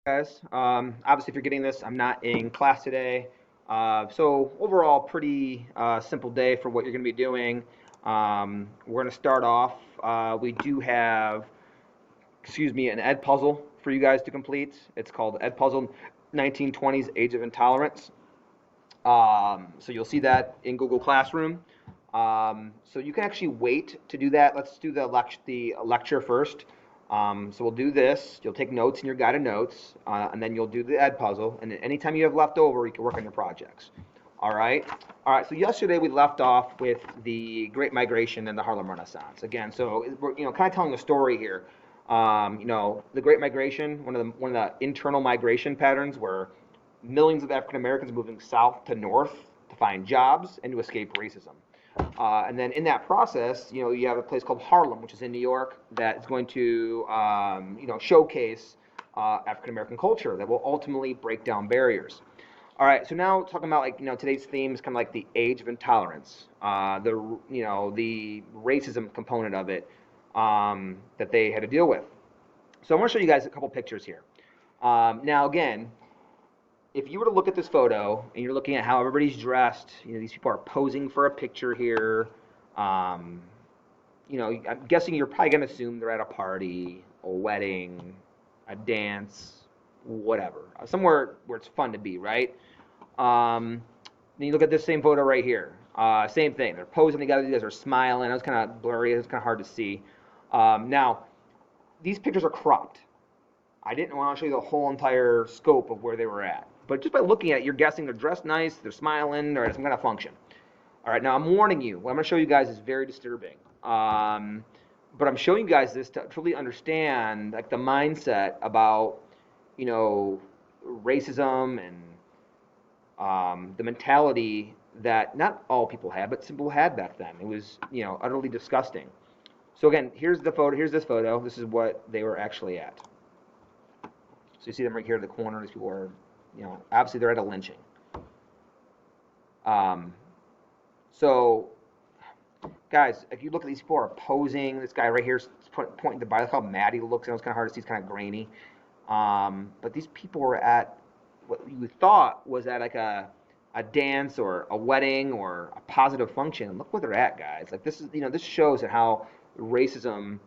Guys. Obviously, if you're getting this, I'm not in class today. So overall, pretty simple day for what you're going to be doing. We're going to start off. We do have, excuse me, an ed puzzle for you guys to complete. It's called Ed Puzzle 1920s Age of Intolerance. So you'll see that in Google Classroom. So you can actually wait to do that. Let's do the lecture first. So we'll do this. You'll take notes in your guided notes, and then you'll do the ed puzzle. And anytime you have left over, you can work on your projects. All right. All right. So yesterday we left off with the Great Migration and the Harlem Renaissance. Again, so we're kind of telling a story here. The Great Migration, one of the internal migration patterns were millions of African Americans moving south to north to find jobs and to escape racism. And then in that process, you have a place called Harlem, which is in New York, that is going to, showcase African American culture that will ultimately break down barriers. All right, so now talking about today's theme is kind of like the age of intolerance, the racism component of it that they had to deal with. So I want to show you guys a couple pictures here. Now again, if you were to look at this photo and you're looking at how everybody's dressed, these people are posing for a picture here. I'm guessing you're probably going to assume they're at a party, a wedding, a dance, whatever, somewhere where it's fun to be, right? Then you look at this same photo right here. Same thing. They're posing together. You guys are smiling. It was kind of blurry. It was kind of hard to see. Now, these pictures are cropped. I didn't want to show you the whole entire scope of where they were at. But just by looking at it, you're guessing they're dressed nice, they're smiling, or some kind of function. All right, now I'm warning you. What I'm going to show you guys is very disturbing. But I'm showing you guys this to truly understand the mindset about, racism and the mentality that not all people had, but some people had back then. It was, utterly disgusting. So again, here's the photo. Here's this photo. This is what they were actually at. So you see them right here in the corner. These people are, obviously they're at a lynching. So, guys, if you look at these people are posing, this guy right here is pointing to the body. Look how mad he looks. I know it's kind of hard to see. It's kind of grainy. But these people were at what you thought was at a dance or a wedding or a positive function. Look where they're at, guys. This is, this shows how racism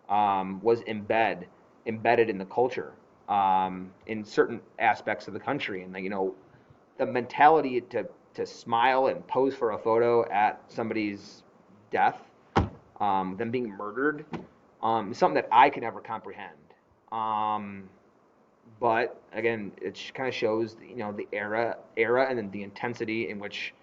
was embedded in the culture. In certain aspects of the country, and the mentality to smile and pose for a photo at somebody's death, them being murdered, is something that I can never comprehend. But again, it kind of shows the era and then the intensity in which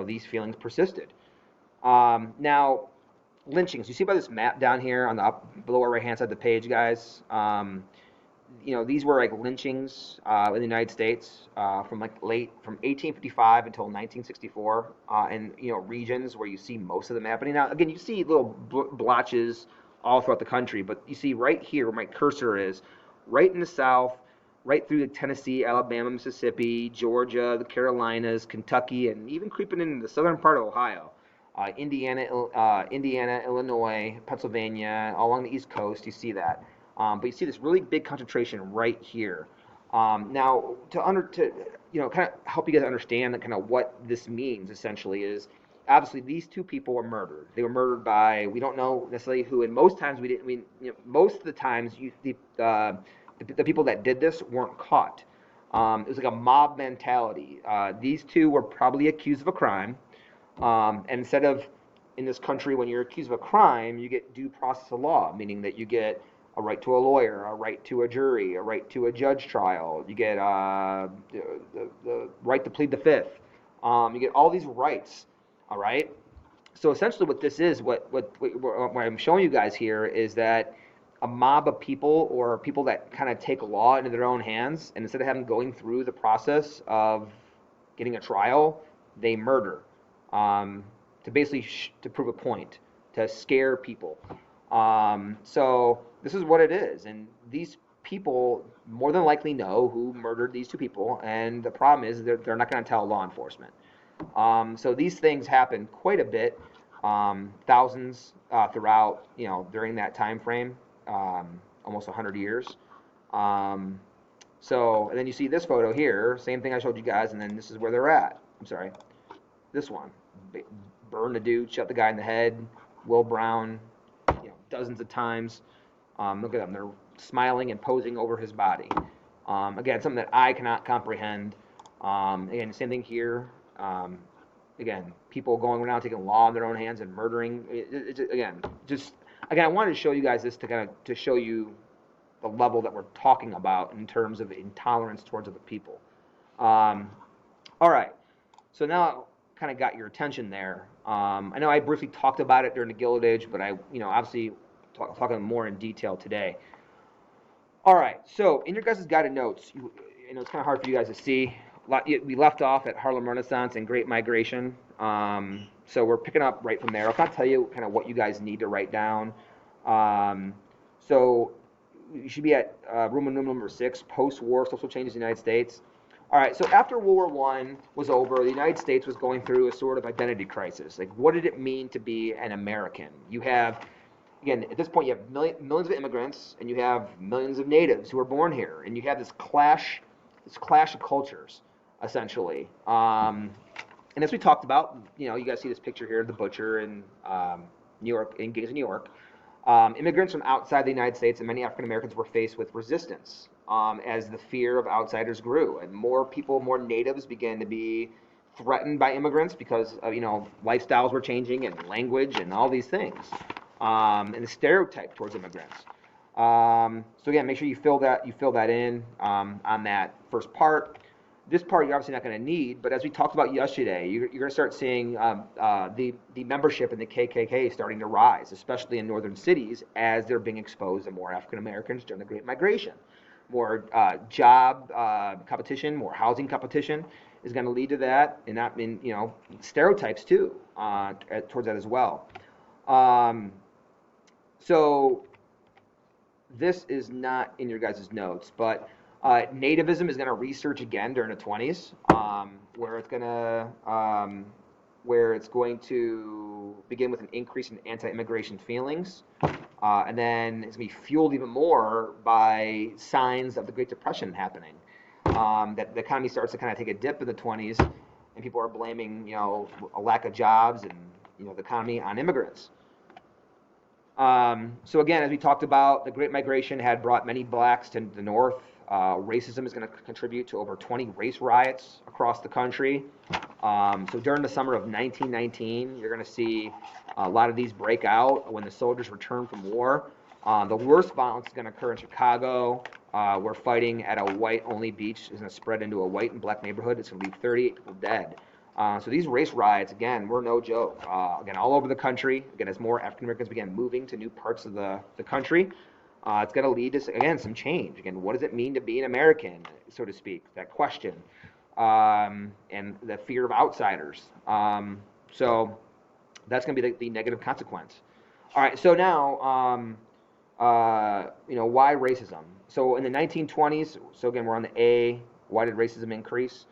these feelings persisted. Now, lynchings. You see by this map down here on the lower right hand side of the page, guys. These were lynchings in the United States from 1855 until 1964, in regions where you see most of them happening. Now, again, you see little blotches all throughout the country, but you see right here where my cursor is, right in the South, right through Tennessee, Alabama, Mississippi, Georgia, the Carolinas, Kentucky, and even creeping into the southern part of Ohio. Indiana, Illinois, Pennsylvania, all along the East Coast, you see that. But you see this really big concentration right here. Now, to kind of help you guys understand kind of what this means, essentially, is obviously these two people were murdered. They were murdered by, we don't know necessarily who, and most times we didn't. Most of the times the people that did this weren't caught. It was like a mob mentality. These two were probably accused of a crime, and instead of in this country, when you're accused of a crime, you get due process of law, meaning that you get a right to a lawyer, a right to a jury, a right to a judge trial. You get the right to plead the fifth. You get all these rights. All right. So essentially, what this is, what I'm showing you guys here, is that a mob of people or people that kind of take law into their own hands, and instead of having going through the process of getting a trial, they murder to basically to prove a point, to scare people. So this is what it is, and these people more than likely know who murdered these two people, and the problem is they're not going to tell law enforcement. So these things happen quite a bit, thousands throughout, during that time frame, almost 100 years. So, and then you see this photo here, same thing I showed you guys, and then this is where they're at. I'm sorry, this one. Burn the dude, shot the guy in the head, Will Brown, dozens of times. Look at them, they're smiling and posing over his body. Again, something that I cannot comprehend. Again, same thing here. Again, people going around taking the law in their own hands and murdering. Again, I wanted to show you guys this to show you the level that we're talking about in terms of intolerance towards other people. All right, so now I kind of got your attention there. I know I briefly talked about it during the Gilded Age, but I, obviously talking more in detail today. All right, so in your guys' guided notes, it's kind of hard for you guys to see. We left off at Harlem Renaissance and Great Migration, so we're picking up right from there. I'll kind of tell you kind of what you guys need to write down. So you should be at Roman numeral number 6, post-war social changes in the United States. All right, so after World War I was over, the United States was going through a sort of identity crisis. Like, what did it mean to be an American? You have, again, at this point, you have millions of immigrants, and you have millions of natives who are born here, and you have this clash of cultures, essentially. And as we talked about, you guys see this picture here of the butcher in New York, in Gangs of New York. Immigrants from outside the United States and many African Americans were faced with resistance as the fear of outsiders grew, and more natives began to be threatened by immigrants because lifestyles were changing and language and all these things, and the stereotype towards immigrants. So again, make sure you fill that in on that first part. This part you're obviously not going to need, but as we talked about yesterday, you're going to start seeing the membership in the KKK starting to rise, especially in northern cities, as they're being exposed to more African Americans during the Great Migration. More job competition, more housing competition is going to lead to that, and that mean stereotypes too towards that as well. So this is not in your guys' notes, but nativism is going to resurge again during the 20s, where it's going to begin with an increase in anti-immigration feelings, and then it's going to be fueled even more by signs of the Great Depression happening. That the economy starts to kind of take a dip in the 20s, and people are blaming a lack of jobs and the economy on immigrants. So again, as we talked about, the Great Migration had brought many blacks to the north. Racism is going to contribute to over 20 race riots across the country. So during the summer of 1919, you're going to see a lot of these break out when the soldiers return from war. The worst violence is going to occur in Chicago, where fighting at a white-only beach is going to spread into a white and black neighborhood. It's going to leave 38 people dead. So these race riots, again, were no joke. Again, all over the country. Again, as more African Americans began moving to new parts of the country, it's going to lead to, again, some change. Again, what does it mean to be an American, so to speak? That question. And the fear of outsiders. So that's going to be the negative consequence. All right, so now, why racism? So in the 1920s, so again, we're on the A, why did racism increase?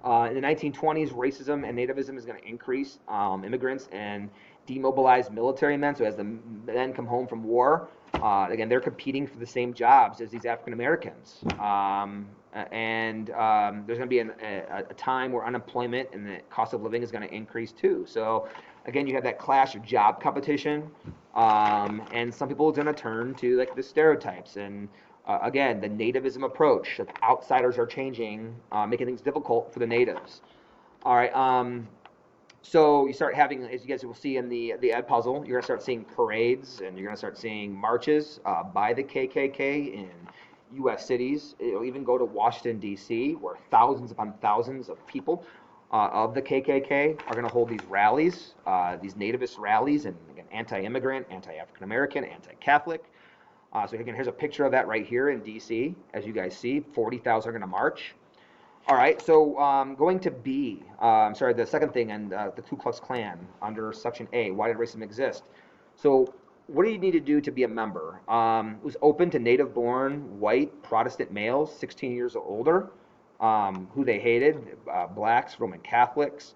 In the 1920s, racism and nativism is going to increase. Immigrants and demobilized military men, so as the men come home from war, again, they're competing for the same jobs as these African Americans. And there's going to be a time where unemployment and the cost of living is going to increase too. So again, you have that clash of job competition, and some people are going to turn to like the stereotypes and again, the nativism approach. That outsiders are changing, making things difficult for the natives. All right. So you start having, as you guys will see in the Ed puzzle, you're going to start seeing parades, and you're going to start seeing marches by the KKK in U.S. cities. It'll even go to Washington, D.C., where thousands upon thousands of people of the KKK are going to hold these rallies, these nativist rallies, and again, anti-immigrant, anti-African American, anti-Catholic. So again, here's a picture of that right here in D.C. As you guys see, 40,000 are going to march. All right, so going to B, the second thing, and the Ku Klux Klan under Section A, why did racism exist? So what do you need to do to be a member? It was open to native-born, white, Protestant males, 16 years or older, who they hated, blacks, Roman Catholics,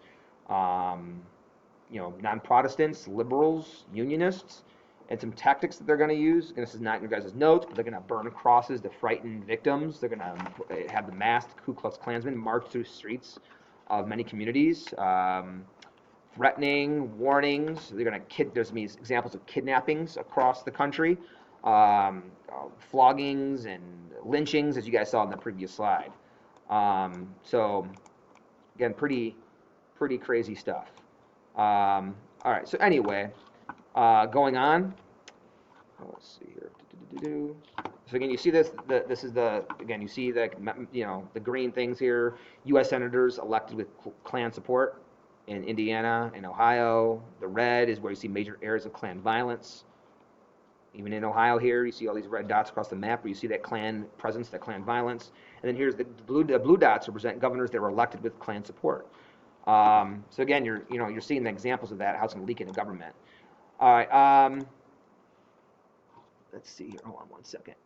non-Protestants, liberals, unionists. and some tactics that they're going to use. Again, this is not in your guys' notes, but they're going to burn crosses to frighten victims. They're going to have the masked Ku Klux Klansmen march through streets of many communities, threatening, warnings. They're going to there's going to be examples of kidnappings across the country, floggings and lynchings, as you guys saw in the previous slide. So again, pretty crazy stuff. All right, so anyway, going on. Let's see here. So again, you see this. This is again, you see the the green things here. U.S. senators elected with Klan support in Indiana and Ohio. The red is where you see major areas of Klan violence. Even in Ohio here, you see all these red dots across the map where you see that Klan presence, that Klan violence. And then here's the blue dots represent governors that were elected with Klan support. So again, you're seeing the examples of that, how it's going to leak into government. All right. Let's see here. Hold on one second.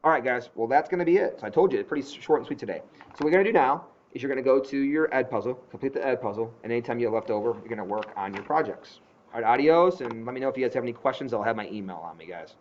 All right, guys. Well, that's going to be it. So I told you, it's pretty short and sweet today. So what we're going to do now is you're going to go to your ed puzzle, complete the ed puzzle, and anytime you have left over, you're going to work on your projects. All right, adios, and let me know if you guys have any questions. I'll have my email on me, guys.